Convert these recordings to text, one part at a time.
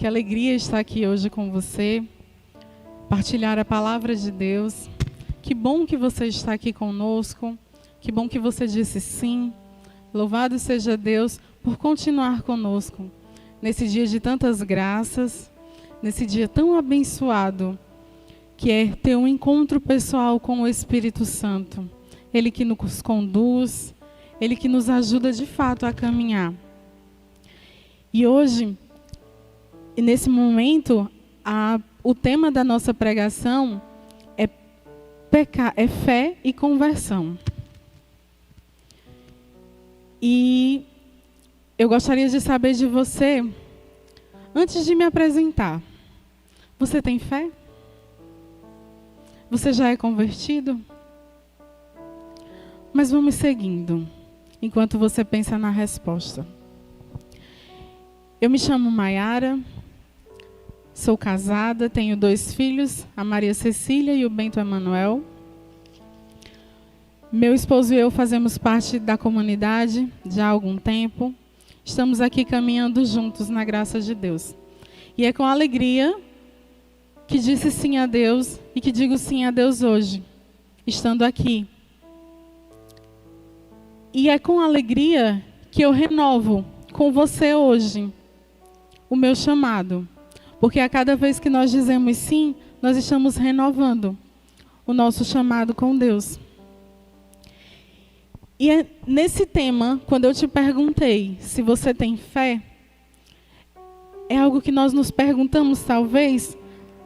Que alegria estar aqui hoje com você, partilhar a palavra de Deus. Que bom que você está aqui conosco, que bom que você disse sim. Louvado seja Deus por continuar conosco, nesse dia de tantas graças, nesse dia tão abençoado, que é ter um encontro pessoal com o Espírito Santo. Ele que nos conduz, Ele que nos ajuda de fato a caminhar. E hoje, nesse momento, o tema da nossa pregação é fé e conversão. E eu gostaria de saber de você, antes de me apresentar, você tem fé? Você já é convertido? Mas vamos seguindo, enquanto você pensa na resposta. Eu me chamo Maiara, sou casada, tenho 2 filhos, a Maria Cecília e o Bento Emanuel. Meu esposo e eu fazemos parte da comunidade já há algum tempo. Estamos aqui caminhando juntos na graça de Deus. E é com alegria que disse sim a Deus e que digo sim a Deus hoje, estando aqui. E é com alegria que eu renovo com você hoje o meu chamado. Porque a cada vez que nós dizemos sim, nós estamos renovando o nosso chamado com Deus. E é nesse tema, quando eu te perguntei se você tem fé, é algo que nós nos perguntamos talvez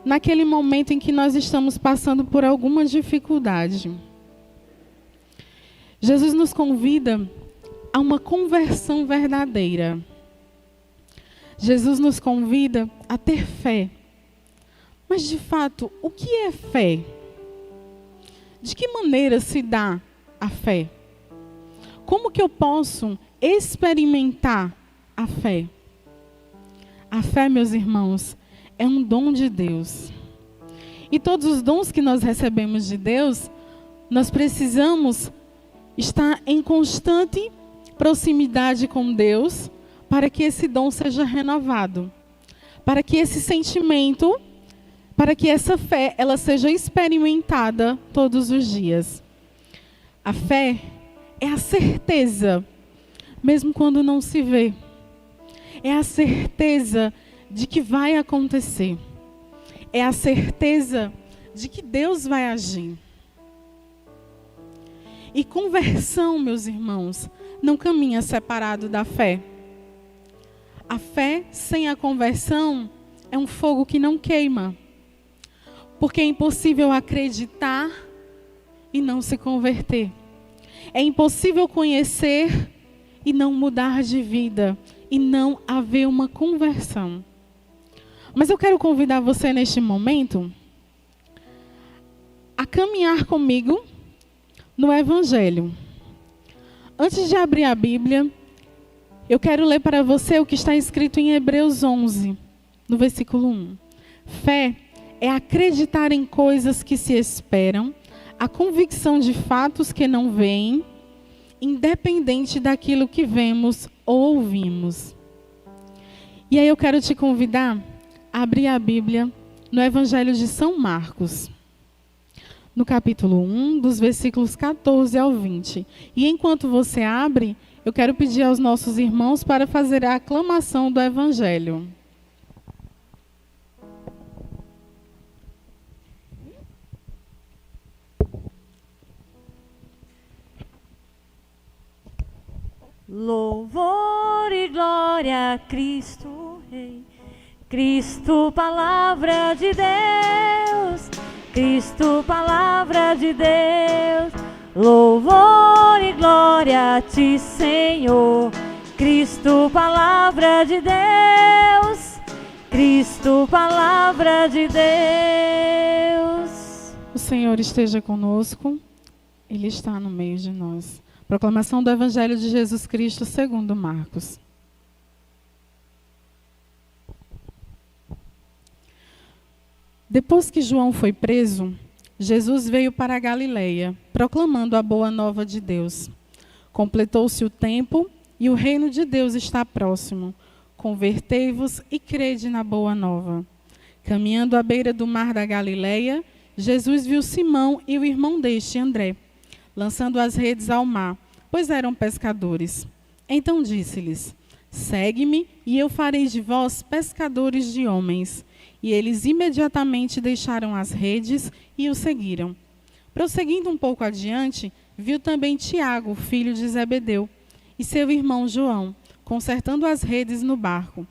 naquele momento em que nós estamos passando por alguma dificuldade. Jesus nos convida a uma conversão verdadeira. Jesus nos convida a ter fé. Mas, de fato, o que é fé? De que maneira se dá a fé? Como que eu posso experimentar a fé? A fé, meus irmãos, é um dom de Deus. E todos os dons que nós recebemos de Deus, nós precisamos estar em constante proximidade com Deus para que esse dom seja renovado. Para que esse sentimento, para que essa fé, ela seja experimentada todos os dias. A fé é a certeza, mesmo quando não se vê. É a certeza de que vai acontecer. É a certeza de que Deus vai agir. E conversão, meus irmãos, não caminha separado da fé. A fé sem a conversão é um fogo que não queima. Porque é impossível acreditar e não se converter. É impossível conhecer e não mudar de vida. E não haver uma conversão. Mas eu quero convidar você neste momento a caminhar comigo no Evangelho. Antes de abrir a Bíblia, eu quero ler para você o que está escrito em Hebreus 11, no versículo 1. Fé é acreditar em coisas que se esperam, a convicção de fatos que não veem, independente daquilo que vemos ou ouvimos. E aí eu quero te convidar a abrir a Bíblia no Evangelho de São Marcos, no capítulo 1, dos versículos 14 ao 20. E enquanto você abre, eu quero pedir aos nossos irmãos para fazer a aclamação do Evangelho. Louvor e glória a Cristo Rei, Cristo, palavra de Deus, Cristo, palavra de Deus. Louvor e glória a Ti, Senhor, Cristo, palavra de Deus, Cristo, palavra de Deus. O Senhor esteja conosco, Ele está no meio de nós. Proclamação do Evangelho de Jesus Cristo segundo Marcos. Depois que João foi preso, Jesus veio para a Galileia, proclamando a boa nova de Deus. Completou-se o tempo e o reino de Deus está próximo. convertei-vos e crede na boa nova. Caminhando à beira do mar da Galileia, Jesus viu Simão e o irmão deste, André, lançando as redes ao mar, pois eram pescadores. Então disse-lhes: segue-me e eu farei de vós pescadores de homens. E eles imediatamente deixaram as redes e o seguiram. Prosseguindo um pouco adiante, viu também Tiago, filho de Zebedeu, e seu irmão João, consertando as redes no barco.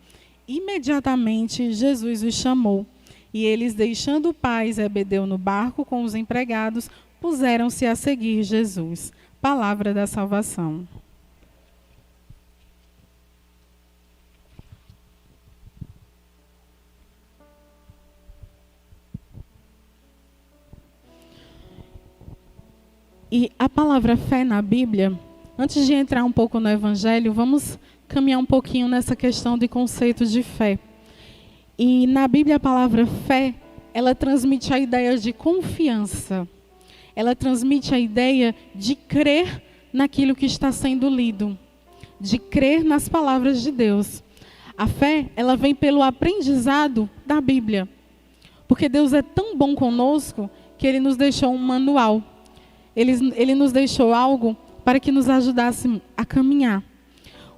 Imediatamente Jesus os chamou, e eles, deixando o pai Zebedeu no barco com os empregados, puseram-se a seguir Jesus. Palavra da salvação. E a palavra fé na Bíblia, antes de entrar um pouco no Evangelho, vamos caminhar um pouquinho nessa questão de conceito de fé. E na Bíblia a palavra fé, ela transmite a ideia de confiança. Ela transmite a ideia de crer naquilo que está sendo lido, de crer nas palavras de Deus. A fé, ela vem pelo aprendizado da Bíblia. Porque Deus é tão bom conosco que Ele nos deixou um manual. Ele nos deixou algo para que nos ajudasse a caminhar.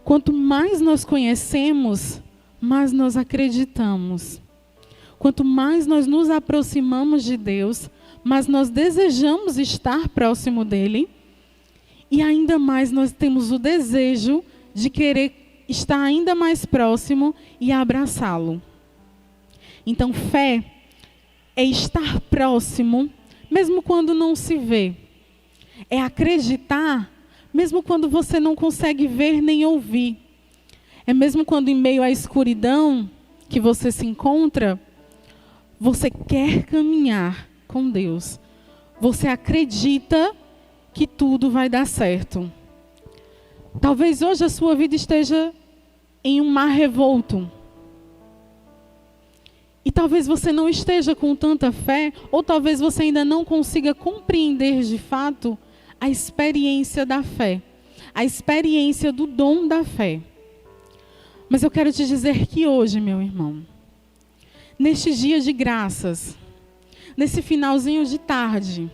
Quanto mais nós conhecemos, mais nós acreditamos. Quanto mais nós nos aproximamos de Deus, mais nós desejamos estar próximo dEle. E ainda mais nós temos o desejo de querer estar ainda mais próximo e abraçá-lo. Então, fé é estar próximo, mesmo quando não se vê. É acreditar, mesmo quando você não consegue ver nem ouvir. É mesmo quando em meio à escuridão que você se encontra, você quer caminhar com Deus. Você acredita que tudo vai dar certo. Talvez hoje a sua vida esteja em um mar revolto. E talvez você não esteja com tanta fé, ou talvez você ainda não consiga compreender de fato a experiência da fé, a experiência do dom da fé. Mas eu quero te dizer que hoje, meu irmão, neste dia de graças, nesse finalzinho de tarde,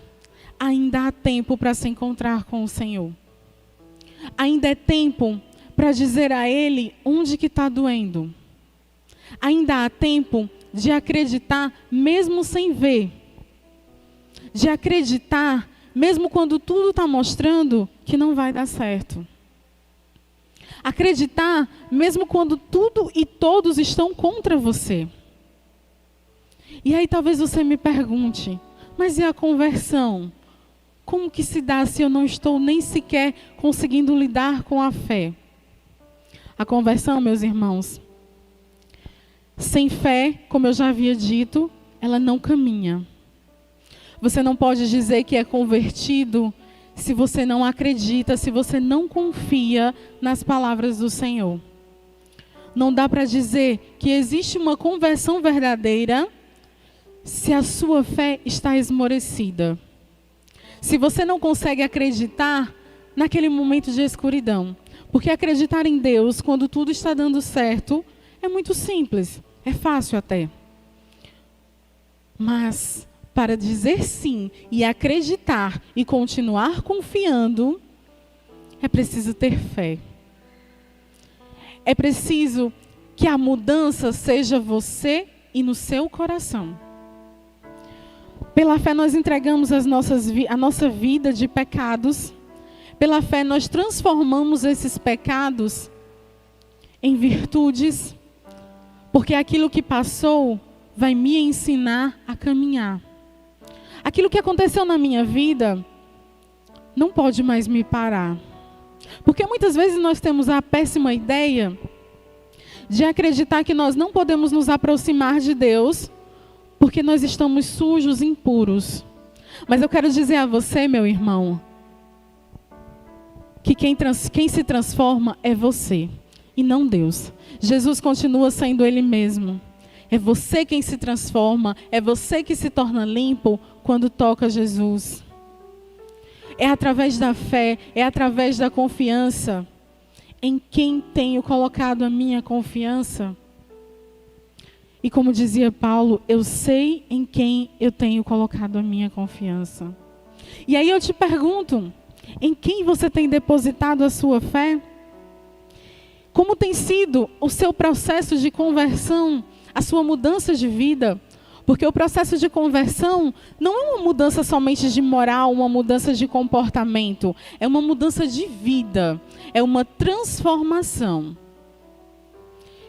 ainda há tempo para se encontrar com o Senhor. Ainda é tempo para dizer a Ele onde que está doendo. Ainda há tempo de acreditar mesmo sem ver. De acreditar mesmo quando tudo está mostrando que não vai dar certo. Acreditar mesmo quando tudo e todos estão contra você. E aí talvez você me pergunte, mas e a conversão? Como que se dá se eu não estou nem sequer conseguindo lidar com a fé? A conversão, meus irmãos, sem fé, como eu já havia dito, ela não caminha. Você não pode dizer que é convertido se você não acredita, se você não confia nas palavras do Senhor. Não dá para dizer que existe uma conversão verdadeira se a sua fé está esmorecida. Se você não consegue acreditar naquele momento de escuridão. Porque acreditar em Deus quando tudo está dando certo é muito simples, é fácil até. Mas para dizer sim e acreditar e continuar confiando, é preciso ter fé. É preciso que a mudança seja você e no seu coração. Pela fé nós entregamos a nossa vida de pecados. Pela fé nós transformamos esses pecados em virtudes. Porque aquilo que passou vai me ensinar a caminhar. Aquilo que aconteceu na minha vida não pode mais me parar. Porque muitas vezes nós temos a péssima ideia de acreditar que nós não podemos nos aproximar de Deus porque nós estamos sujos, impuros. Mas eu quero dizer a você, meu irmão, que quem se transforma é você e não Deus. Jesus continua sendo Ele mesmo. É você quem se transforma, é você que se torna limpo quando toca Jesus. É através da fé, é através da confiança. em quem tenho colocado a minha confiança? E como dizia Paulo, eu sei em quem eu tenho colocado a minha confiança. E aí eu te pergunto, em quem você tem depositado a sua fé? Como tem sido o seu processo de conversão, a sua mudança de vida? Porque o processo de conversão não é uma mudança somente de moral, uma mudança de comportamento. É uma mudança de vida, é uma transformação.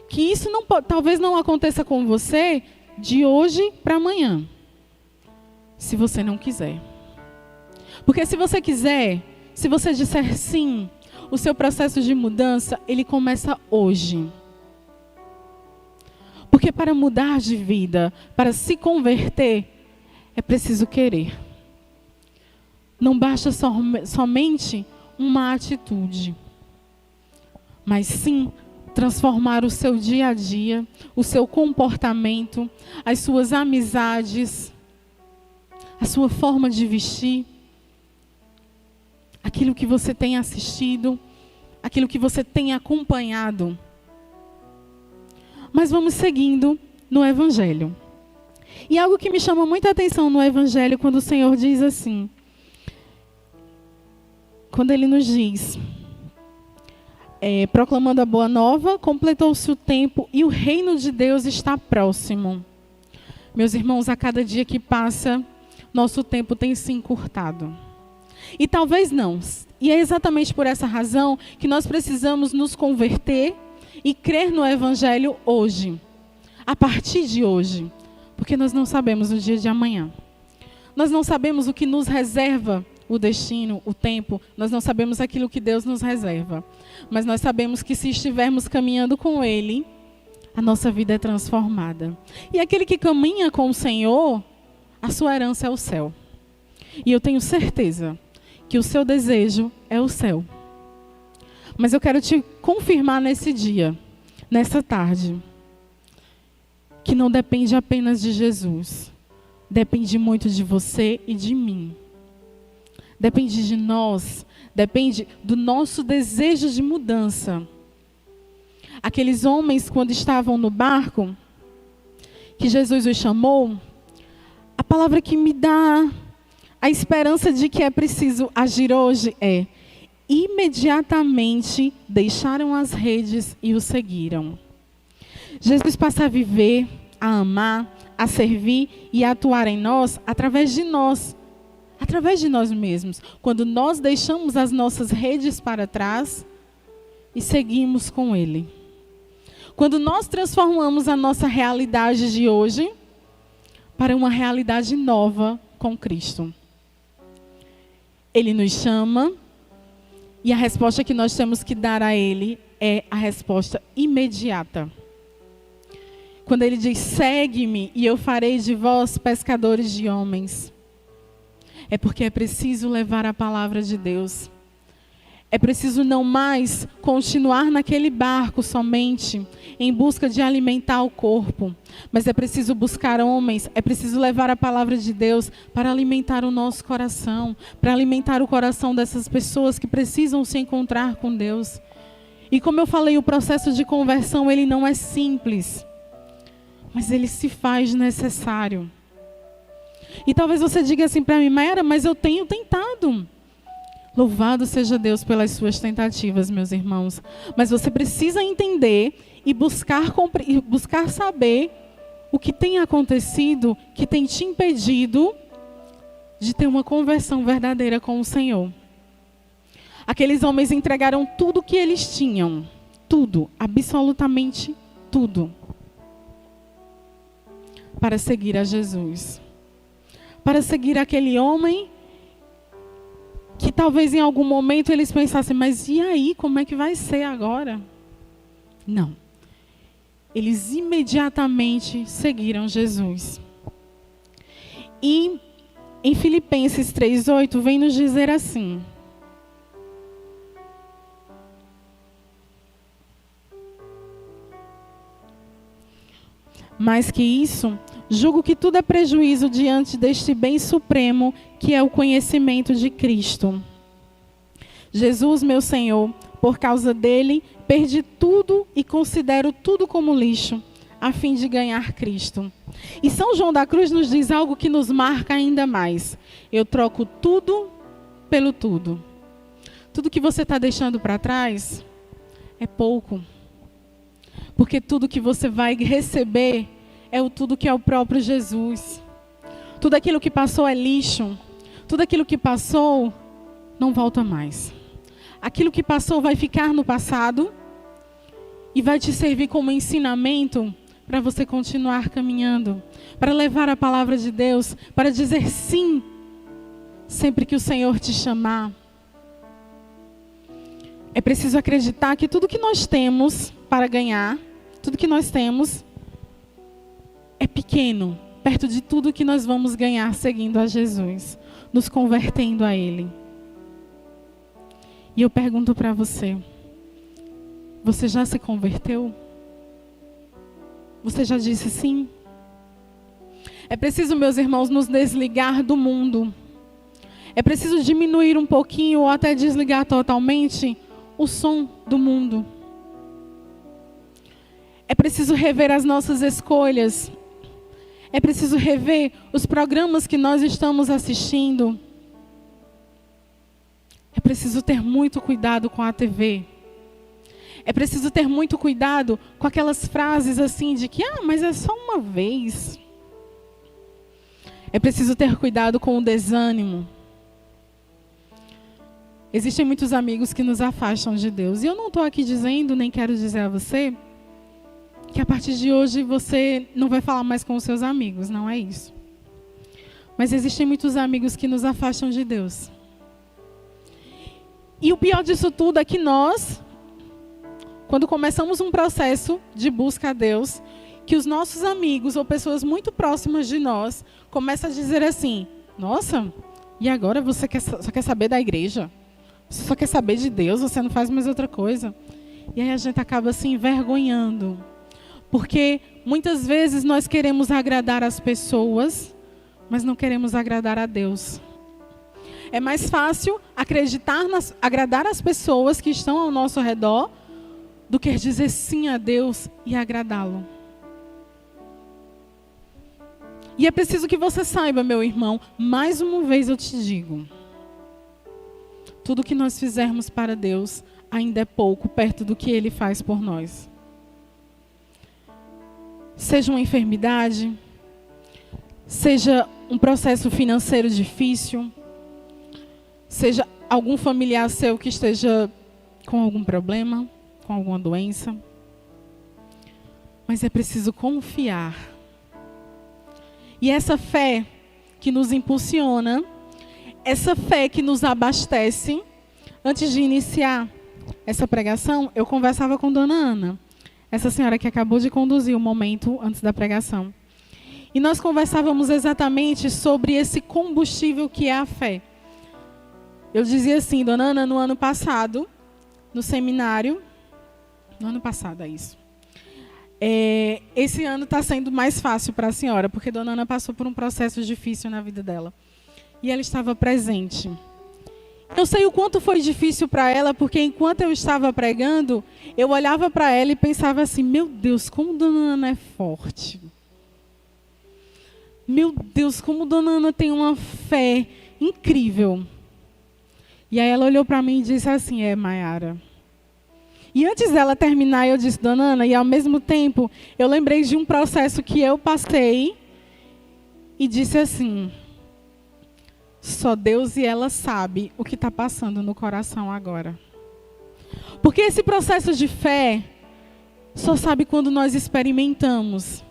Que isso talvez não aconteça com você de hoje para amanhã, se você não quiser. Porque se você quiser, se você disser sim, o seu processo de mudança, ele começa hoje. Porque para mudar de vida, para se converter, é preciso querer. Não basta somente uma atitude, mas sim transformar o seu dia a dia, o seu comportamento, as suas amizades, a sua forma de vestir, aquilo que você tem assistido, aquilo que você tem acompanhado. Mas vamos seguindo no Evangelho. E algo que me chama muita atenção no Evangelho, quando o Senhor diz assim, quando Ele nos diz, proclamando a boa nova, completou-se o tempo e o reino de Deus está próximo. Meus irmãos, a cada dia que passa, nosso tempo tem se encurtado. E talvez não. E é exatamente por essa razão que nós precisamos nos converter e crer no Evangelho hoje, a partir de hoje. Porque nós não sabemos o dia de amanhã. Nós não sabemos o que nos reserva o destino, o tempo. Nós não sabemos aquilo que Deus nos reserva. Mas nós sabemos que se estivermos caminhando com Ele, a nossa vida é transformada. E aquele que caminha com o Senhor, a sua herança é o céu. E eu tenho certeza que o seu desejo é o céu. Mas eu quero te confirmar nesse dia, nessa tarde, que não depende apenas de Jesus. Depende muito de você e de mim. Depende de nós, depende do nosso desejo de mudança. Aqueles homens, quando estavam no barco, que Jesus os chamou, a palavra que me dá a esperança de que é preciso agir hoje é: imediatamente deixaram as redes e o seguiram. Jesus passa a viver, a amar, a servir e a atuar em nós através de nós mesmos. Quando nós deixamos as nossas redes para trás e seguimos com Ele. Quando nós transformamos a nossa realidade de hoje para uma realidade nova com Cristo. Ele nos chama e a resposta que nós temos que dar a Ele é a resposta imediata. Quando Ele diz, segue-me e eu farei de vós pescadores de homens. É porque é preciso levar a palavra de Deus. É preciso não mais continuar naquele barco somente em busca de alimentar o corpo. Mas é preciso buscar homens, é preciso levar a palavra de Deus para alimentar o nosso coração. Para alimentar o coração dessas pessoas que precisam se encontrar com Deus. E como eu falei, o processo de conversão, ele não é simples. Mas ele se faz necessário. E talvez você diga assim para mim, Mayara, mas eu tenho tentado. Louvado seja Deus pelas suas tentativas, meus irmãos. Mas você precisa entender e buscar saber o que tem acontecido, que tem te impedido de ter uma conversão verdadeira com o Senhor. Aqueles homens entregaram tudo o que eles tinham. Tudo, absolutamente tudo. Para seguir a Jesus. Para seguir aquele homem que talvez em algum momento eles pensassem, mas e aí, como é que vai ser agora? Não. Eles imediatamente seguiram Jesus. E em Filipenses 3:8 vem nos dizer assim: mais que isso, julgo que tudo é prejuízo diante deste bem supremo, que é o conhecimento de Cristo. Jesus, meu Senhor, Por causa dele, perdi tudo e considero tudo como lixo, a fim de ganhar Cristo. E São João da Cruz nos diz algo que nos marca ainda mais. Eu troco tudo pelo tudo. Tudo que você está deixando para trás é pouco. Porque tudo que você vai receber é tudo que é o próprio Jesus. Tudo aquilo que passou é lixo. Tudo aquilo que passou não volta mais. Aquilo que passou vai ficar no passado e vai te servir como ensinamento para você continuar caminhando, para levar a palavra de Deus, para dizer sim sempre que o Senhor te chamar. É preciso acreditar que tudo que nós temos para ganhar, tudo que nós temos é pequeno, perto de tudo que nós vamos ganhar seguindo a Jesus, nos convertendo a Ele. E eu pergunto para você, você já se converteu? Você já disse sim? É preciso, meus irmãos, nos desligar do mundo. É preciso diminuir um pouquinho ou até desligar totalmente o som do mundo. É preciso rever as nossas escolhas. É preciso rever os programas que nós estamos assistindo. É preciso ter muito cuidado com a TV. É preciso ter muito cuidado com aquelas frases assim de que, mas é só uma vez. É preciso ter cuidado com o desânimo. Existem muitos amigos que nos afastam de Deus. E eu não estou aqui dizendo, nem quero dizer a você, que a partir de hoje você não vai falar mais com os seus amigos. Não é isso. Mas existem muitos amigos que nos afastam de Deus. E o pior disso tudo é que nós, quando começamos um processo de busca a Deus, que os nossos amigos ou pessoas muito próximas de nós começam a dizer assim, nossa, e agora você só quer saber da igreja? Você só quer saber de Deus, você não faz mais outra coisa. E aí a gente acaba se envergonhando. Porque muitas vezes nós queremos agradar as pessoas, mas não queremos agradar a Deus. É mais fácil agradar as pessoas que estão ao nosso redor do que dizer sim a Deus e agradá-lo. E é preciso que você saiba, meu irmão, mais uma vez eu te digo, tudo que nós fizermos para Deus ainda é pouco perto do que Ele faz por nós. Seja uma enfermidade, seja um processo financeiro difícil, seja algum familiar seu que esteja com algum problema, com alguma doença. Mas é preciso confiar. E essa fé que nos impulsiona, essa fé que nos abastece. Antes de iniciar essa pregação, eu conversava com Dona Ana, essa senhora que acabou de conduzir o momento antes da pregação. E nós conversávamos exatamente sobre esse combustível que é a fé. Eu dizia assim, Dona Ana, no ano passado, no seminário, no ano passado é isso. Esse ano está sendo mais fácil para a senhora, porque Dona Ana passou por um processo difícil na vida dela. E ela estava presente. Eu sei o quanto foi difícil para ela, porque enquanto eu estava pregando, eu olhava para ela e pensava assim, meu Deus, como Dona Ana é forte. Meu Deus, como Dona Ana tem uma fé incrível. E aí ela olhou para mim e disse assim, Maiara. E antes dela terminar, eu disse, Dona Ana, e ao mesmo tempo, eu lembrei de um processo que eu passei e disse assim, só Deus e ela sabe o que está passando no coração agora. Porque esse processo de fé só sabe quando nós experimentamos.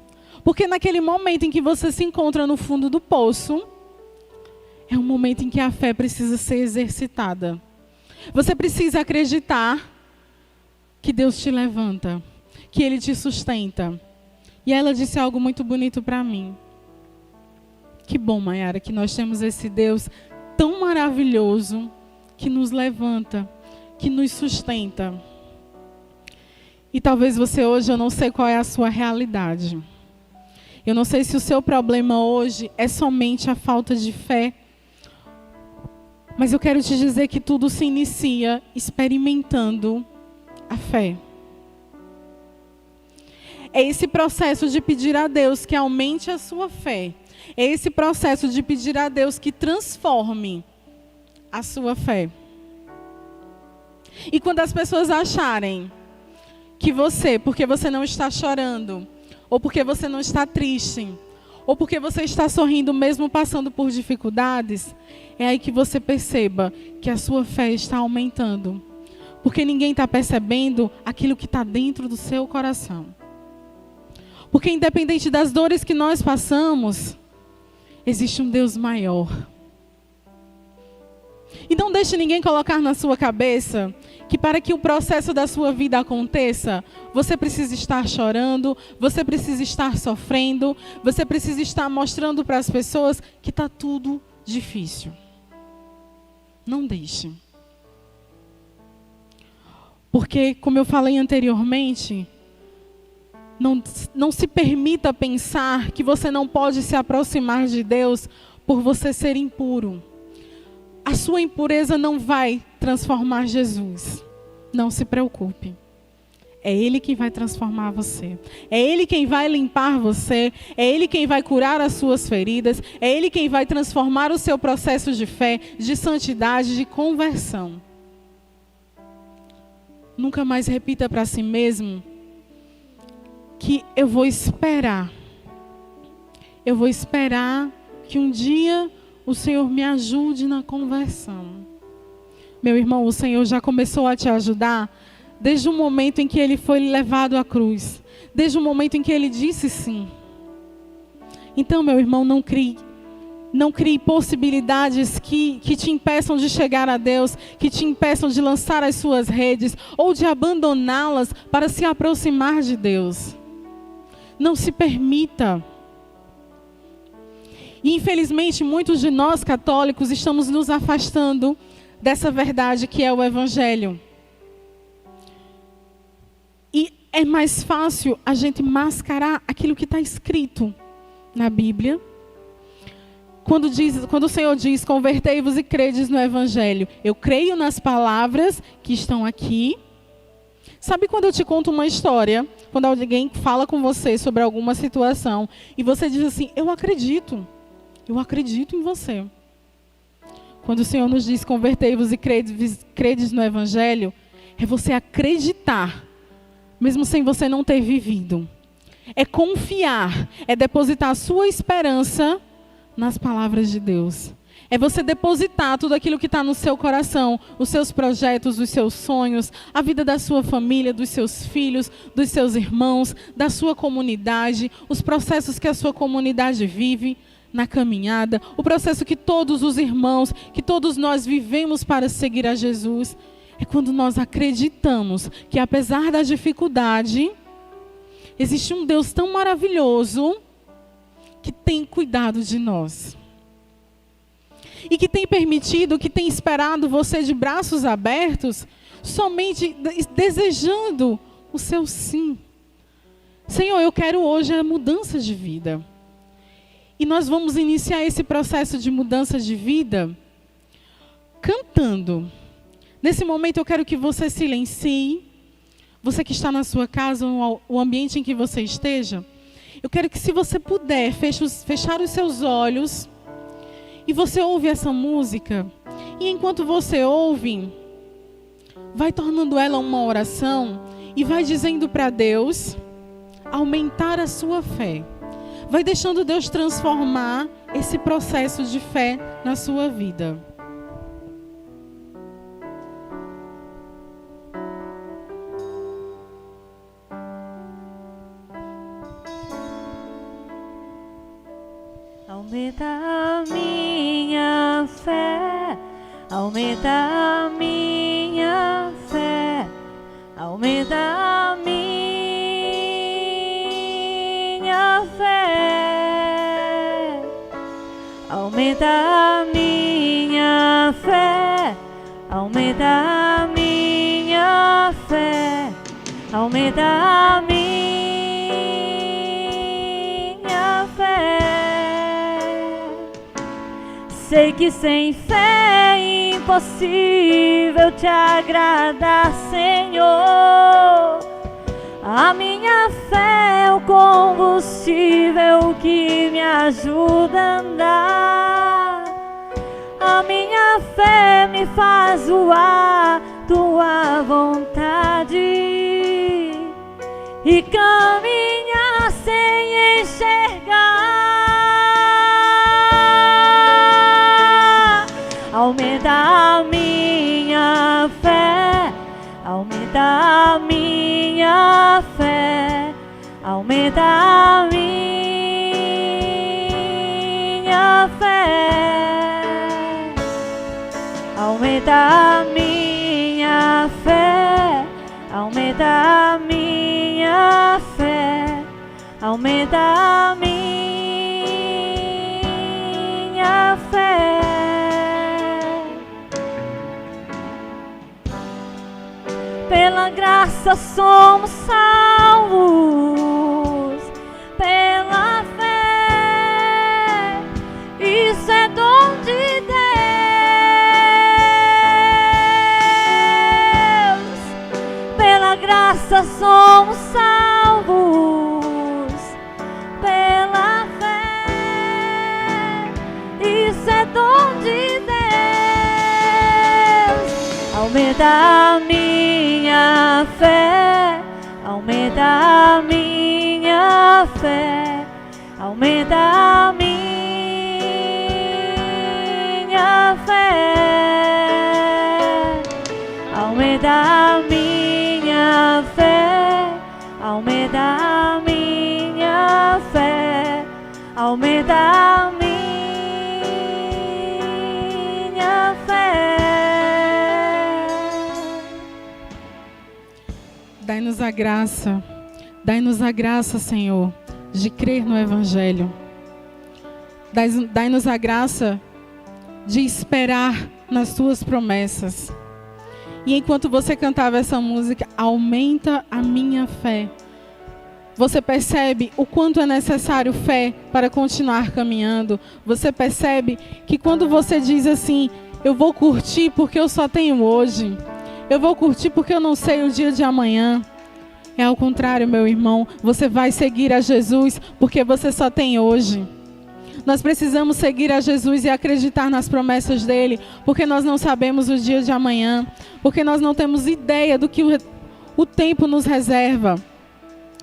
Porque naquele momento em que você se encontra no fundo do poço, é um momento em que a fé precisa ser exercitada. Você precisa acreditar que Deus te levanta, que Ele te sustenta. E ela disse algo muito bonito para mim. Que bom, Maiara, que nós temos esse Deus tão maravilhoso que nos levanta, que nos sustenta. E talvez você hoje, eu não sei qual é a sua realidade. Eu não sei se o seu problema hoje é somente a falta de fé. Mas eu quero te dizer que tudo se inicia experimentando a fé. É esse processo de pedir a Deus que aumente a sua fé. É esse processo de pedir a Deus que transforme a sua fé. E quando as pessoas acharem que você, porque você não está chorando, ou porque você não está triste, ou porque você está sorrindo mesmo passando por dificuldades, é aí que você perceba que a sua fé está aumentando. Porque ninguém está percebendo aquilo que está dentro do seu coração. Porque independente das dores que nós passamos, existe um Deus maior. E não deixe ninguém colocar na sua cabeça que para que o processo da sua vida aconteça, você precisa estar chorando, você precisa estar sofrendo, você precisa estar mostrando para as pessoas que está tudo difícil. Não deixe. Porque, como eu falei anteriormente, não se permita pensar que você não pode se aproximar de Deus por você ser impuro. A sua impureza não vai transformar Jesus. Não se preocupe. É Ele quem vai transformar você. É Ele quem vai limpar você. É Ele quem vai curar as suas feridas. É Ele quem vai transformar o seu processo de fé, de santidade, de conversão. Nunca mais repita para si mesmo que eu vou esperar. Eu vou esperar que um dia o Senhor me ajude na conversão. Meu irmão, o Senhor já começou a te ajudar desde o momento em que Ele foi levado à cruz. Desde o momento em que Ele disse sim. Então, meu irmão, não crie possibilidades que te impeçam de chegar a Deus, que te impeçam de lançar as suas redes ou de abandoná-las para se aproximar de Deus. Não se permita. E infelizmente muitos de nós católicos estamos nos afastando dessa verdade que é o Evangelho. E é mais fácil a gente mascarar aquilo que está escrito na Bíblia. Quando o Senhor diz, convertei-vos e credes no Evangelho. Eu creio nas palavras que estão aqui. Sabe quando eu te conto uma história, quando alguém fala com você sobre alguma situação, e você diz assim, eu acredito em você. Quando o Senhor nos diz, convertei-vos e credes no Evangelho, é você acreditar, mesmo sem você não ter vivido. É confiar, é depositar a sua esperança nas palavras de Deus. É você depositar tudo aquilo que está no seu coração, os seus projetos, os seus sonhos, a vida da sua família, dos seus filhos, dos seus irmãos, da sua comunidade, os processos que a sua comunidade vive na caminhada, o processo que todos os irmãos, que todos nós vivemos para seguir a Jesus. É quando nós acreditamos que apesar da dificuldade, existe um Deus tão maravilhoso que tem cuidado de nós. E que tem permitido, que tem esperado você de braços abertos, somente desejando o seu sim. Senhor, eu quero hoje a mudança de vida. E nós vamos iniciar esse processo de mudança de vida cantando. Nesse momento eu quero que você silencie, você que está na sua casa, o ambiente em que você esteja. Eu quero que, se você puder, fechar os seus olhos e você ouve essa música. E enquanto você ouve, vai tornando ela uma oração e vai dizendo para Deus aumentar a sua fé. Vai deixando Deus transformar esse processo de fé na sua vida. Aumenta a minha fé, aumenta a minha fé, aumenta a minha fé, aumenta a minha fé, aumenta a minha fé, aumenta a minha fé. Sei que sem fé impossível te agradar, Senhor. A minha fé é o combustível que me ajuda a andar. A minha fé me faz voar tua vontade e caminhar sem enxergar. Aumenta a minha fé, aumenta a minha fé, aumenta a minha fé, aumenta a minha fé, aumenta a minha fé, aumenta a minha fé. Pela graça somos salvos, pela fé, isso é dom de Deus. Pela graça somos salvos, pela fé, isso é dom de Deus. Aumenta a minha fé, aumenta a minha fé, aumenta a minha fé, aumenta a minha fé, aumenta a minha fé, aumenta a minha fé. Dai-nos a graça, Senhor, de crer no Evangelho. Dai-nos a graça de esperar nas Tuas promessas. E enquanto você cantava essa música, aumenta a minha fé. Você percebe o quanto é necessário fé para continuar caminhando. Você percebe que quando você diz assim, eu vou curtir porque eu só tenho hoje. Eu vou curtir porque eu não sei o dia de amanhã. É ao contrário, meu irmão. Você vai seguir a Jesus porque você só tem hoje. Nós precisamos seguir a Jesus e acreditar nas promessas dele, porque nós não sabemos o dia de amanhã, porque nós não temos ideia do que o tempo nos reserva.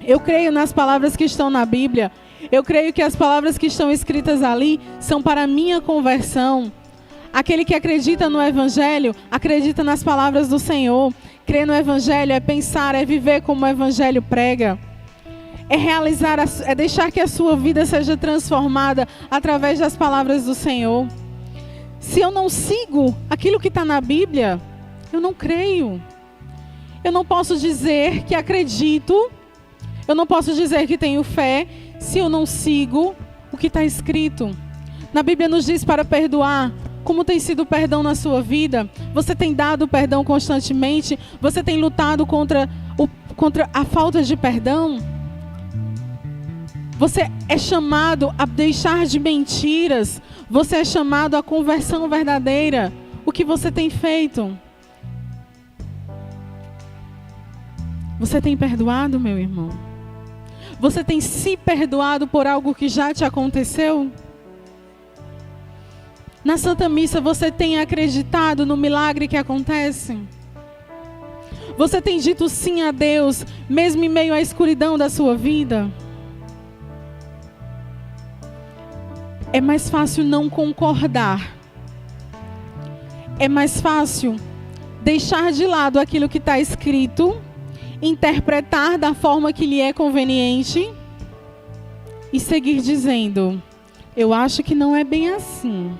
Eu creio nas palavras que estão na Bíblia. Eu creio que as palavras que estão escritas ali são para a minha conversão. Aquele que acredita no Evangelho, acredita nas palavras do Senhor. Crer no Evangelho é pensar, é viver como o Evangelho prega. É realizar, é deixar que a sua vida seja transformada através das palavras do Senhor. Se eu não sigo aquilo que está na Bíblia, eu não creio. Eu não posso dizer que acredito, eu não posso dizer que tenho fé, se eu não sigo o que está escrito. Na Bíblia nos diz para perdoar. Como tem sido o perdão na sua vida? Você tem dado perdão constantemente? Você tem lutado contra a falta de perdão? Você é chamado a deixar de mentiras. Você é chamado à conversão verdadeira. O que você tem feito? Você tem perdoado, meu irmão? Você tem se perdoado por algo que já te aconteceu? Na Santa Missa você tem acreditado no milagre que acontece? Você tem dito sim a Deus, mesmo em meio à escuridão da sua vida? É mais fácil não concordar. É mais fácil deixar de lado aquilo que está escrito, interpretar da forma que lhe é conveniente e seguir dizendo, eu acho que não é bem assim.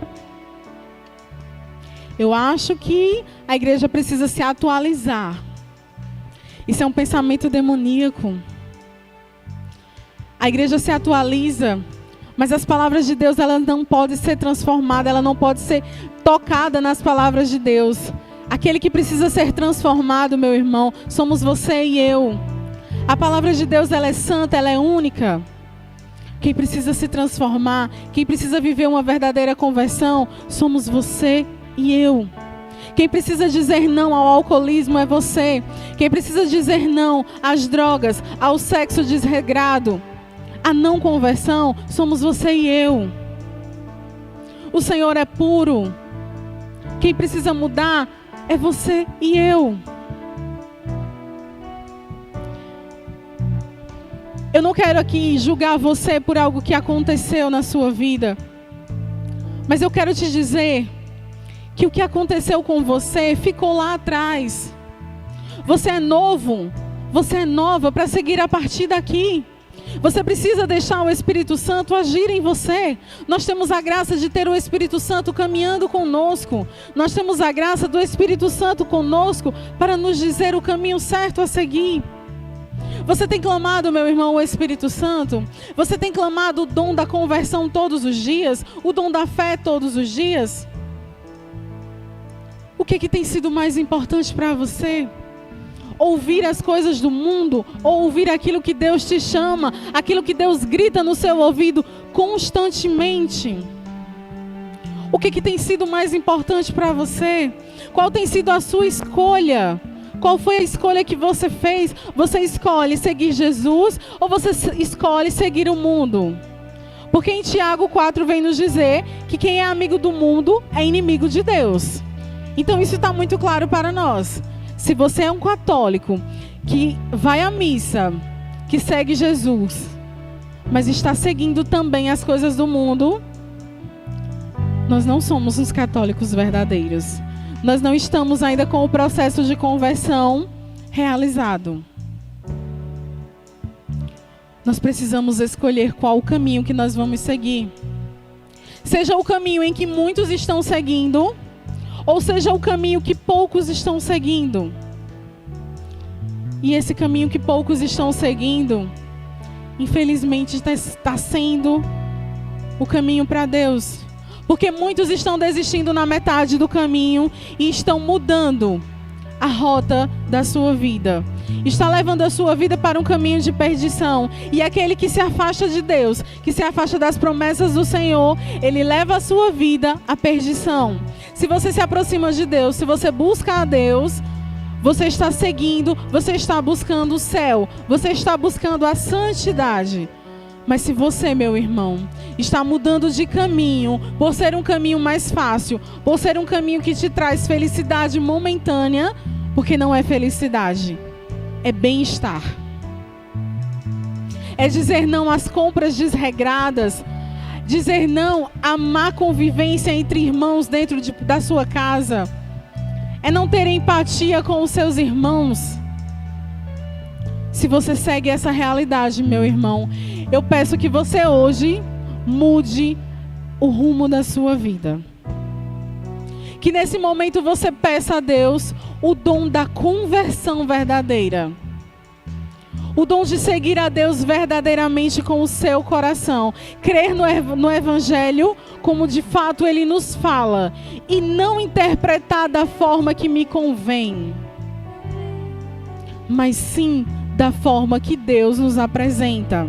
Eu acho que a igreja precisa se atualizar. Isso é um pensamento demoníaco. A igreja se atualiza, mas as palavras de Deus, ela não pode ser transformada, ela não pode ser tocada nas palavras de Deus. Aquele que precisa ser transformado, meu irmão, somos você e eu. A palavra de Deus, ela é santa, ela é única. Quem precisa se transformar, quem precisa viver uma verdadeira conversão, somos você e eu. Quem precisa dizer não ao alcoolismo é você. Quem precisa dizer não às drogas, ao sexo desregrado, à não conversão, somos você e eu. O Senhor é puro. Quem precisa mudar é você e eu. Eu não quero aqui julgar você por algo que aconteceu na sua vida. Mas eu quero te dizer que o que aconteceu com você ficou lá atrás. Você é novo, você é nova para seguir a partir daqui. Você precisa deixar o Espírito Santo agir em você. Nós temos a graça de ter o Espírito Santo caminhando conosco. Nós temos a graça do Espírito Santo conosco para nos dizer o caminho certo a seguir. Você tem clamado, meu irmão, o Espírito Santo? Você tem clamado o dom da conversão todos os dias? O dom da fé todos os dias? O que tem sido mais importante para você? Ouvir as coisas do mundo ou ouvir aquilo que Deus te chama, aquilo que Deus grita no seu ouvido constantemente? O que tem sido mais importante para você? Qual tem sido a sua escolha? Qual foi a escolha que você fez? Você escolhe seguir Jesus ou você escolhe seguir o mundo? Porque em Tiago 4 vem nos dizer que quem é amigo do mundo é inimigo de Deus. Então isso está muito claro para nós. Se você é um católico que vai à missa, que segue Jesus, mas está seguindo também as coisas do mundo, nós não somos os católicos verdadeiros. Nós não estamos ainda com o processo de conversão realizado. Nós precisamos escolher qual o caminho que nós vamos seguir. Seja o caminho em que muitos estão seguindo, ou seja o caminho que poucos estão seguindo. E esse caminho que poucos estão seguindo, infelizmente está sendo o caminho para Deus. Porque muitos estão desistindo na metade do caminho e estão mudando a rota da sua vida. Está levando a sua vida para um caminho de perdição. E aquele que se afasta de Deus, que se afasta das promessas do Senhor, ele leva a sua vida à perdição. Se você se aproxima de Deus, se você busca a Deus, você está seguindo, você está buscando o céu, você está buscando a santidade. Mas se você, meu irmão, está mudando de caminho, por ser um caminho mais fácil, por ser um caminho que te traz felicidade momentânea, porque não é felicidade, é bem-estar. É dizer não às compras desregradas, dizer não à má convivência entre irmãos dentro da sua casa, é não ter empatia com os seus irmãos. Se você segue essa realidade, meu irmão, eu peço que você hoje mude o rumo da sua vida. Que nesse momento você peça a Deus o dom da conversão verdadeira. O dom de seguir a Deus verdadeiramente com o seu coração. Crer no Evangelho como de fato Ele nos fala. E não interpretar da forma que me convém. Mas sim da forma que Deus nos apresenta.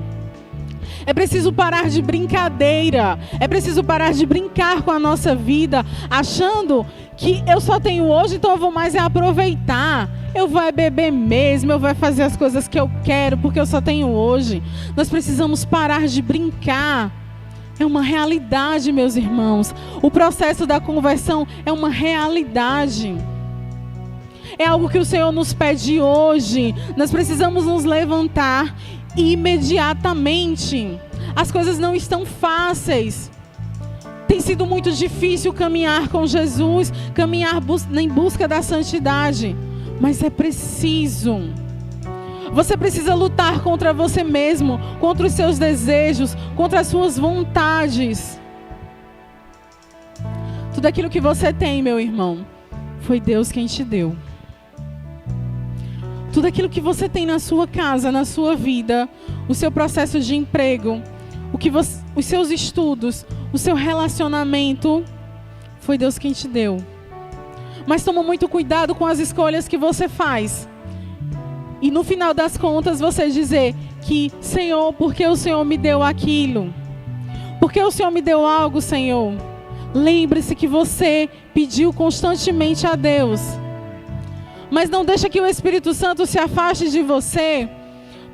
É preciso parar de brincadeira. É preciso parar de brincar com a nossa vida, achando que eu só tenho hoje, então eu vou mais aproveitar. Eu vou beber mesmo, eu vou fazer as coisas que eu quero, porque eu só tenho hoje. Nós precisamos parar de brincar. É uma realidade, meus irmãos. O processo da conversão é uma realidade. É algo que o Senhor nos pede hoje. Nós precisamos nos levantar imediatamente. As coisas não estão fáceis. Tem sido muito difícil caminhar com Jesus, caminhar em busca da santidade. Mas é preciso. Você precisa lutar contra você mesmo, contra os seus desejos, contra as suas vontades. Tudo aquilo que você tem, meu irmão, foi Deus quem te deu. Tudo aquilo que você tem na sua casa, na sua vida, o seu processo de emprego, os seus estudos, o seu relacionamento, foi Deus quem te deu. Mas toma muito cuidado com as escolhas que você faz. E no final das contas você dizer que, Senhor, por que o Senhor me deu aquilo? Por que o Senhor me deu algo, Senhor? lembre-se que você pediu constantemente a Deus. Mas não deixa que o Espírito Santo se afaste de você,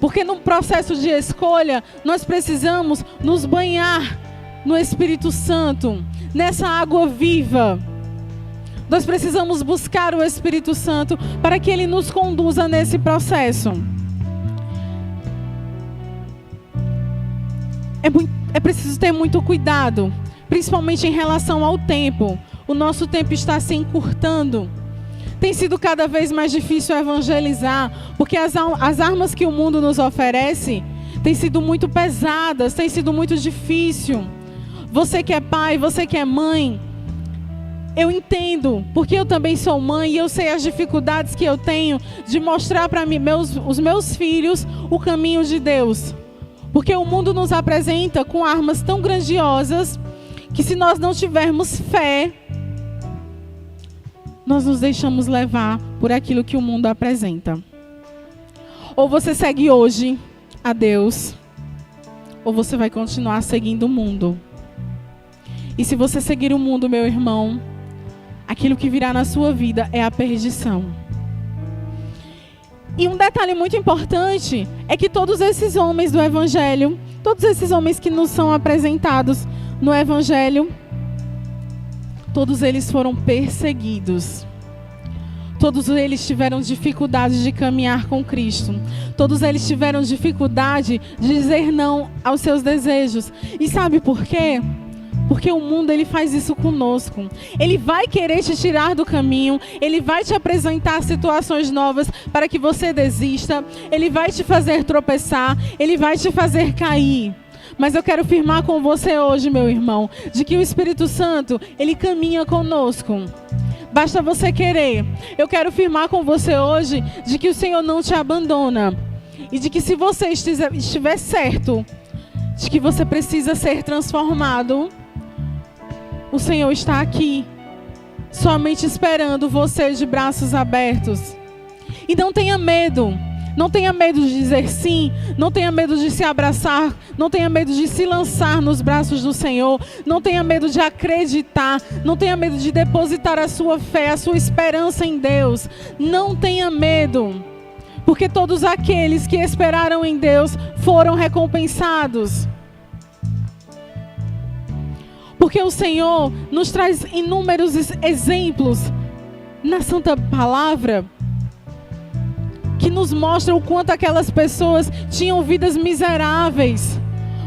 porque no processo de escolha, nós precisamos nos banhar no Espírito Santo, nessa água viva. Nós precisamos buscar o Espírito Santo para que Ele nos conduza nesse processo. É preciso ter muito cuidado, principalmente em relação ao tempo. O nosso tempo está se encurtando. Tem sido cada vez mais difícil evangelizar, porque as armas que o mundo nos oferece têm sido muito pesadas, tem sido muito difícil. Você que é pai, você que é mãe, eu entendo, porque eu também sou mãe e eu sei as dificuldades que eu tenho de mostrar para os meus filhos o caminho de Deus. Porque o mundo nos apresenta com armas tão grandiosas que, se nós não tivermos fé, nós nos deixamos levar por aquilo que o mundo apresenta. Ou você segue hoje a Deus, ou você vai continuar seguindo o mundo. E se você seguir o mundo, meu irmão, aquilo que virá na sua vida é a perdição. E um detalhe muito importante é que todos esses homens do Evangelho, todos esses homens que nos são apresentados no Evangelho, todos eles foram perseguidos. Todos eles tiveram dificuldade de caminhar com Cristo. Todos eles tiveram dificuldade de dizer não aos seus desejos. E sabe por quê? Porque o mundo, ele faz isso conosco. Ele vai querer te tirar do caminho. Ele vai te apresentar situações novas para que você desista. Ele vai te fazer tropeçar. Ele vai te fazer cair. Mas eu quero firmar com você hoje, meu irmão, de que o Espírito Santo, ele caminha conosco. Basta você querer. Eu quero firmar com você hoje de que o Senhor não te abandona. E de que, se você estiver certo de que você precisa ser transformado, o Senhor está aqui, somente esperando você de braços abertos. E não tenha medo. Não tenha medo de dizer sim. Não tenha medo de se abraçar. Não tenha medo de se lançar nos braços do Senhor. Não tenha medo de acreditar. Não tenha medo de depositar a sua fé, a sua esperança em Deus. Não tenha medo. Porque todos aqueles que esperaram em Deus foram recompensados. Porque o Senhor nos traz inúmeros exemplos na Santa Palavra que nos mostram o quanto aquelas pessoas tinham vidas miseráveis,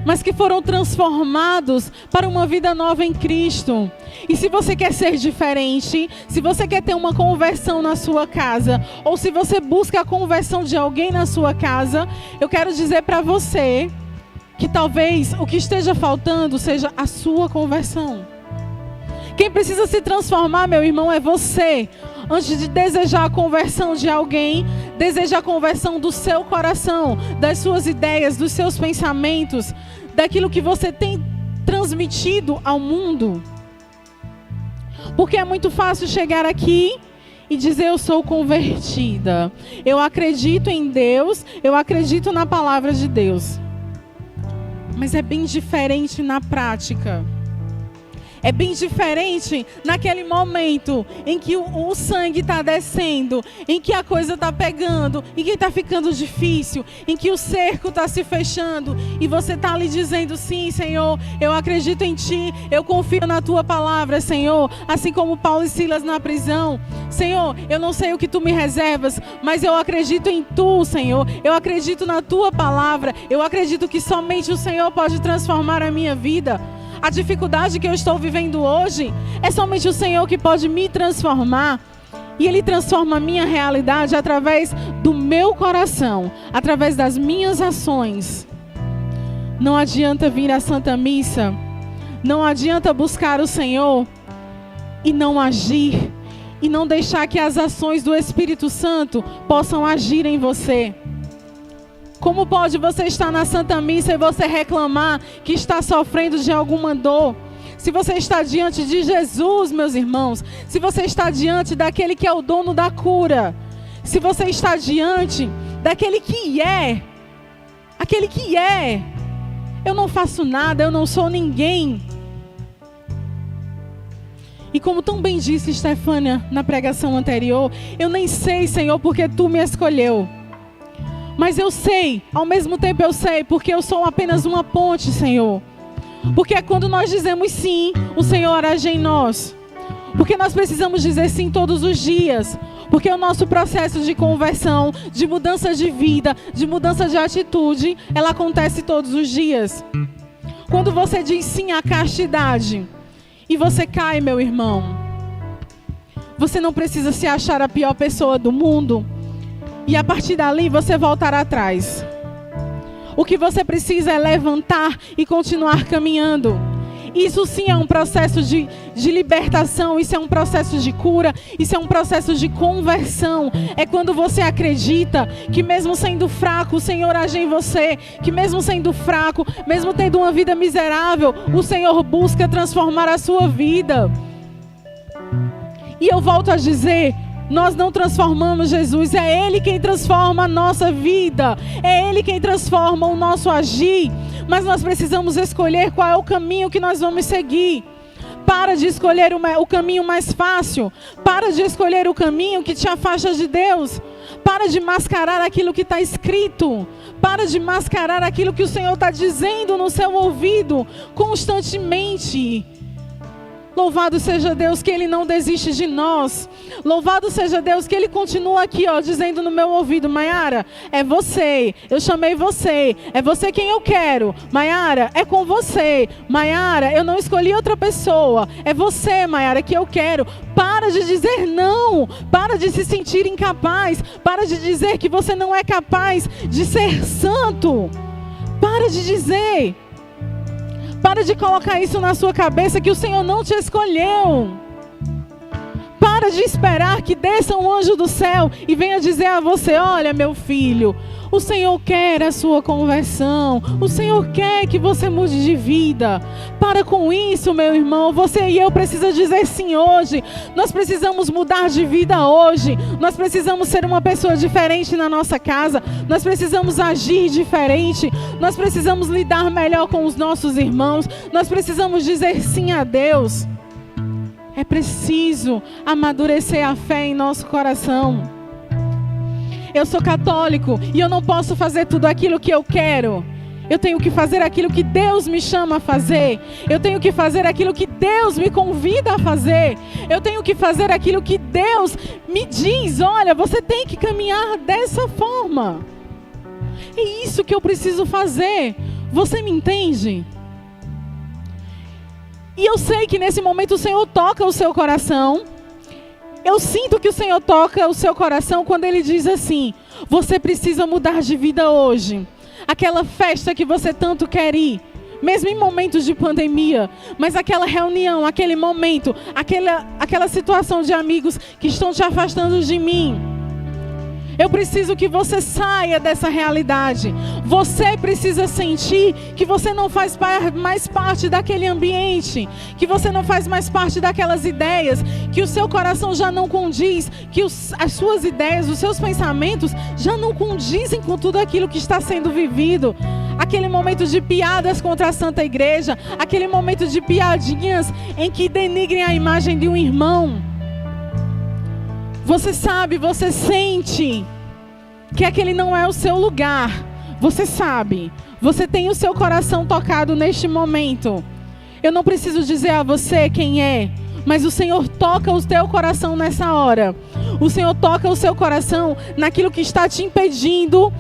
mas que foram transformados para uma vida nova em Cristo. E se você quer ser diferente, se você quer ter uma conversão na sua casa, ou se você busca a conversão de alguém na sua casa, eu quero dizer para você que talvez o que esteja faltando seja a sua conversão. Quem precisa se transformar, meu irmão, é você. Antes de desejar a conversão de alguém, deseja a conversão do seu coração, das suas ideias, dos seus pensamentos, daquilo que você tem transmitido ao mundo. Porque é muito fácil chegar aqui e dizer: eu sou convertida, eu acredito em Deus, eu acredito na palavra de Deus. Mas é bem diferente na prática. É bem diferente naquele momento em que o sangue está descendo, em que a coisa está pegando, em que está ficando difícil, em que o cerco está se fechando e você está ali dizendo: sim, Senhor, eu acredito em Ti, eu confio na Tua palavra, Senhor. Assim como Paulo e Silas na prisão. Senhor, eu não sei o que Tu me reservas, mas eu acredito em Tu, Senhor. Eu acredito na Tua palavra. Eu acredito que somente o Senhor pode transformar a minha vida. A dificuldade que eu estou vivendo hoje é somente o Senhor que pode me transformar. E Ele transforma a minha realidade através do meu coração, através das minhas ações. Não adianta vir à Santa Missa, não adianta buscar o Senhor e não agir, e não deixar que as ações do Espírito Santo possam agir em você. Como pode você estar na Santa Missa e você reclamar que está sofrendo de alguma dor? Se você está diante de Jesus, meus irmãos, se você está diante daquele que é o dono da cura, se você está diante daquele que é, eu não faço nada, eu não sou ninguém. E como tão bem disse Estefânia na pregação anterior, eu nem sei, Senhor, porque Tu me escolheu. Mas eu sei, ao mesmo tempo eu sei, porque eu sou apenas uma ponte, Senhor. Porque é quando nós dizemos sim, o Senhor age em nós. Porque nós precisamos dizer sim todos os dias. Porque o nosso processo de conversão, de mudança de vida, de mudança de atitude, ela acontece todos os dias. Quando você diz sim à castidade e você cai, meu irmão, você não precisa se achar a pior pessoa do mundo e a partir dali você voltar atrás. O que você precisa é levantar e continuar caminhando. Isso sim é um processo de libertação, isso é um processo de cura, isso é um processo de conversão. É quando você acredita que mesmo sendo fraco, o Senhor age em você, que mesmo sendo fraco, mesmo tendo uma vida miserável, o Senhor busca transformar a sua vida. E eu volto a dizer, nós não transformamos Jesus, é Ele quem transforma a nossa vida, é Ele quem transforma o nosso agir, mas nós precisamos escolher qual é o caminho que nós vamos seguir. Para de escolher o caminho mais fácil, para de escolher o caminho que te afasta de Deus, para de mascarar aquilo que está escrito, para de mascarar aquilo que o Senhor está dizendo no seu ouvido constantemente. Louvado seja Deus que Ele não desiste de nós. Louvado seja Deus que Ele continua aqui, dizendo no meu ouvido: Maiara, é você, eu chamei você, é você quem eu quero. Maiara, é com você. Maiara, eu não escolhi outra pessoa, é você, Maiara, que eu quero. Para de dizer não, para de se sentir incapaz, para de dizer que você não é capaz de ser santo. Para de dizer. Para de colocar isso na sua cabeça que o Senhor não te escolheu. Para de esperar que desça um anjo do céu e venha dizer a você: olha, meu filho, o Senhor quer a sua conversão. O Senhor quer que você mude de vida. Para com isso, meu irmão. Você e eu precisamos dizer sim hoje. Nós precisamos mudar de vida hoje. Nós precisamos ser uma pessoa diferente na nossa casa. Nós precisamos agir diferente. Nós precisamos lidar melhor com os nossos irmãos. Nós precisamos dizer sim a Deus. É preciso amadurecer a fé em nosso coração. Eu sou católico e eu não posso fazer tudo aquilo que eu quero. Eu tenho que fazer aquilo que Deus me chama a fazer. Eu tenho que fazer aquilo que Deus me convida a fazer. Eu tenho que fazer aquilo que Deus me diz: olha, você tem que caminhar dessa forma. É isso que eu preciso fazer. Você me entende? E eu sei que nesse momento o Senhor toca o seu coração. Eu sinto que o Senhor toca o seu coração quando Ele diz assim: você precisa mudar de vida hoje. Aquela festa que você tanto quer ir, mesmo em momentos de pandemia, mas aquela reunião, aquele momento, aquela situação de amigos que estão te afastando de mim. Eu preciso que você saia dessa realidade. Você precisa sentir que você não faz mais parte daquele ambiente, que você não faz mais parte daquelas ideias, que o seu coração já não condiz, que as suas ideias, os seus pensamentos já não condizem com tudo aquilo que está sendo vivido. Aquele momento de piadas contra a Santa Igreja, aquele momento de piadinhas em que denigrem a imagem de um irmão. Você sabe, você sente que aquele não é o seu lugar. Você sabe, você tem o seu coração tocado neste momento. Eu não preciso dizer a você quem é, mas o Senhor toca o teu coração nessa hora. O Senhor toca o seu coração naquilo que está te impedindo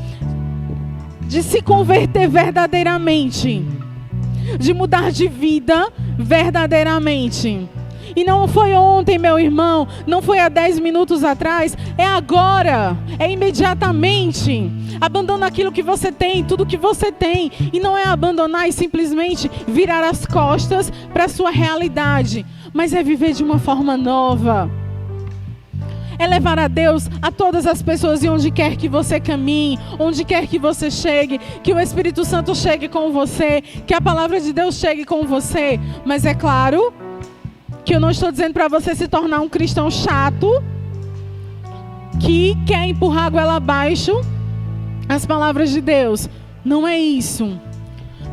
de se converter verdadeiramente, de mudar de vida verdadeiramente. E não foi ontem, meu irmão, não foi há 10 minutos atrás, é agora, é imediatamente. Abandona aquilo que você tem, tudo que você tem. E não é abandonar e simplesmente virar as costas para a sua realidade, mas é viver de uma forma nova. É levar a Deus a todas as pessoas e onde quer que você caminhe, onde quer que você chegue, que o Espírito Santo chegue com você, que a palavra de Deus chegue com você. Mas é claro que eu não estou dizendo para você se tornar um cristão chato, que quer empurrar a goela abaixo as palavras de Deus. Não é isso.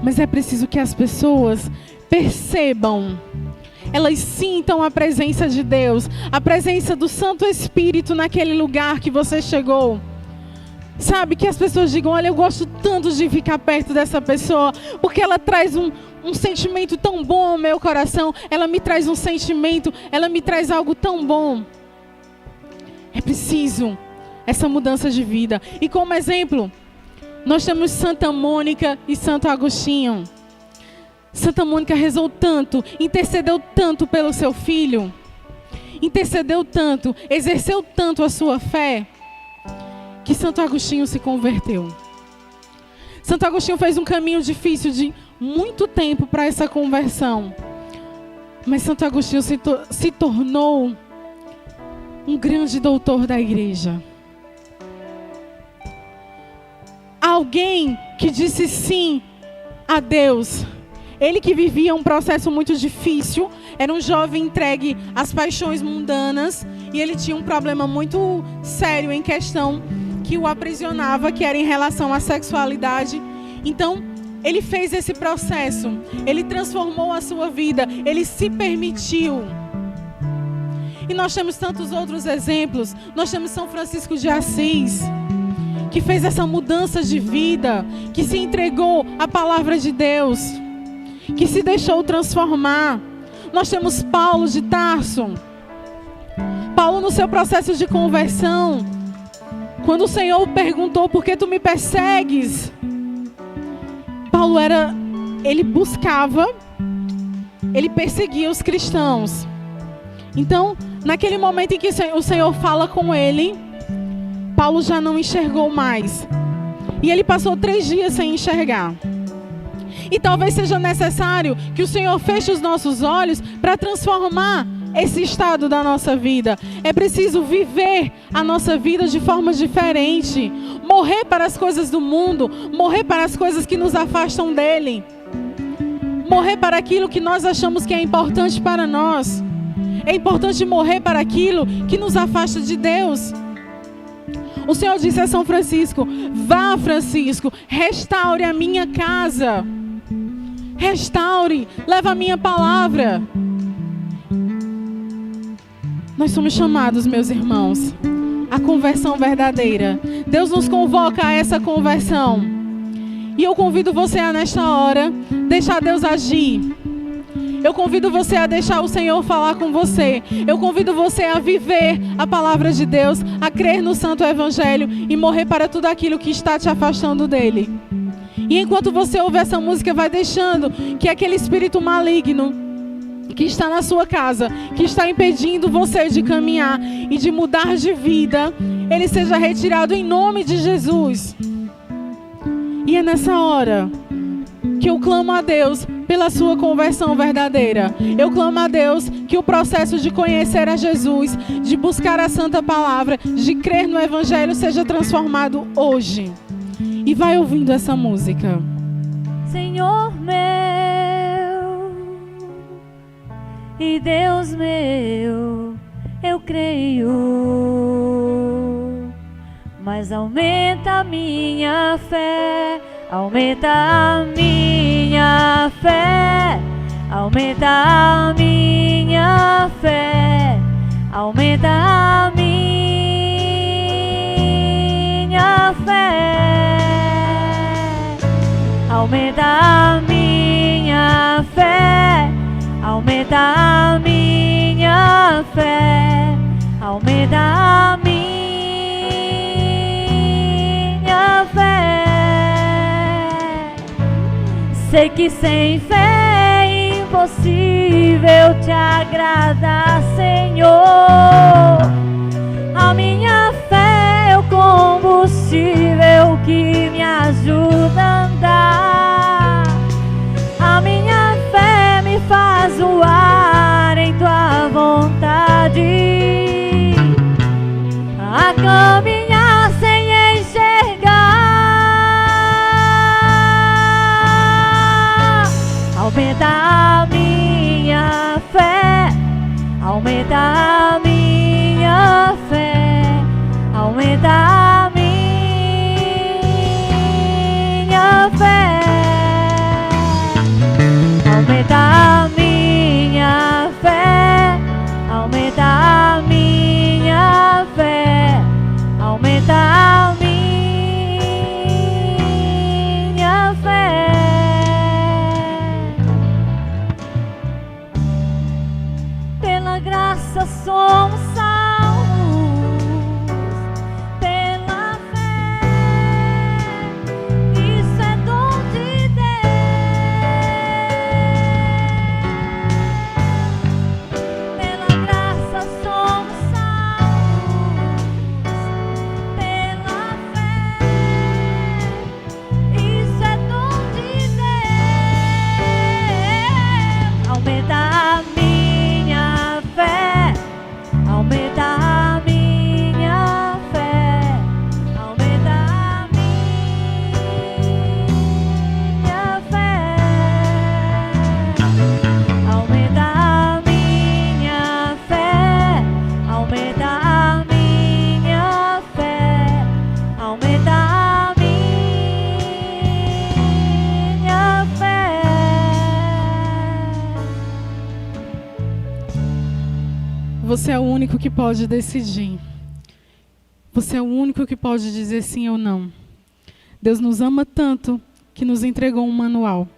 Mas é preciso que as pessoas percebam elas sintam a presença de Deus, a presença do Santo Espírito naquele lugar que você chegou. Sabe, que as pessoas digam, olha, eu gosto tanto de ficar perto dessa pessoa, porque ela traz um sentimento tão bom ao meu coração, ela me traz um sentimento, ela me traz algo tão bom. É preciso essa mudança de vida. E como exemplo, nós temos Santa Mônica e Santo Agostinho. Santa Mônica rezou tanto, intercedeu tanto pelo seu filho, intercedeu tanto, exerceu tanto a sua fé, que Santo Agostinho se converteu. Santo Agostinho fez um caminho difícil de muito tempo para essa conversão. Mas Santo Agostinho se tornou um grande doutor da igreja. Alguém que disse sim a Deus. Ele que vivia um processo muito difícil, era um jovem entregue às paixões mundanas, e ele tinha um problema muito sério em questão que o aprisionava, que era em relação à sexualidade. Então, ele fez esse processo, ele transformou a sua vida, ele se permitiu. E nós temos tantos outros exemplos. Nós temos São Francisco de Assis, que fez essa mudança de vida, que se entregou à palavra de Deus, que se deixou transformar. Nós temos Paulo de Tarso. Paulo, no seu processo de conversão, quando o Senhor perguntou, por que tu me persegues? Paulo ele buscava, ele perseguia os cristãos. Então, naquele momento em que o Senhor fala com ele, Paulo já não enxergou mais. E ele passou 3 dias sem enxergar. E talvez seja necessário que o Senhor feche os nossos olhos para transformar esse estado da nossa vida. É preciso viver a nossa vida de forma diferente. Morrer para as coisas do mundo. Morrer para as coisas que nos afastam dele. Morrer para aquilo que nós achamos que é importante para nós. É importante morrer para aquilo que nos afasta de Deus. O Senhor disse a São Francisco, vá, Francisco, restaure a minha casa. Restaure, leva a minha palavra. Nós somos chamados, meus irmãos, à conversão verdadeira. Deus nos convoca a essa conversão. E eu convido você a, nesta hora, deixar Deus agir. Eu convido você a deixar o Senhor falar com você. Eu convido você a viver a palavra de Deus, a crer no Santo Evangelho e morrer para tudo aquilo que está te afastando dele. E enquanto você ouve essa música, vai deixando que aquele espírito maligno que está na sua casa, que está impedindo você de caminhar e de mudar de vida, ele seja retirado em nome de Jesus. E é nessa hora que eu clamo a Deus pela sua conversão verdadeira. Eu clamo a Deus que o processo de conhecer a Jesus, de buscar a Santa Palavra, de crer no Evangelho seja transformado hoje. E vai ouvindo essa música. Senhor meu e Deus meu, eu creio, mas aumenta a minha fé, aumenta a minha fé, aumenta a minha fé, aumenta a minha fé, aumenta a minha fé, aumenta a minha fé, aumenta a minha fé. Sei que sem fé é impossível te agradar, Senhor. A minha fé é o combustível que me ajuda a andar. A minha fé me faz voar em tua vontade, a caminhar sem enxergar. Aumenta a minha fé, aumenta a minha fé, aumenta a minha fé, aumenta a minha fé, Você é o único que pode decidir. Você é o único que pode dizer sim ou não. Deus nos ama tanto que nos entregou um manual.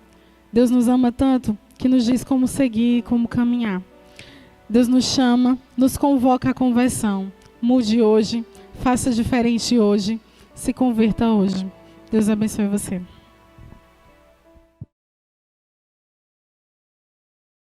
Deus nos ama tanto que nos diz como seguir, como caminhar. Deus nos chama, nos convoca à conversão. Mude hoje, faça diferente hoje, se converta hoje. Deus abençoe você.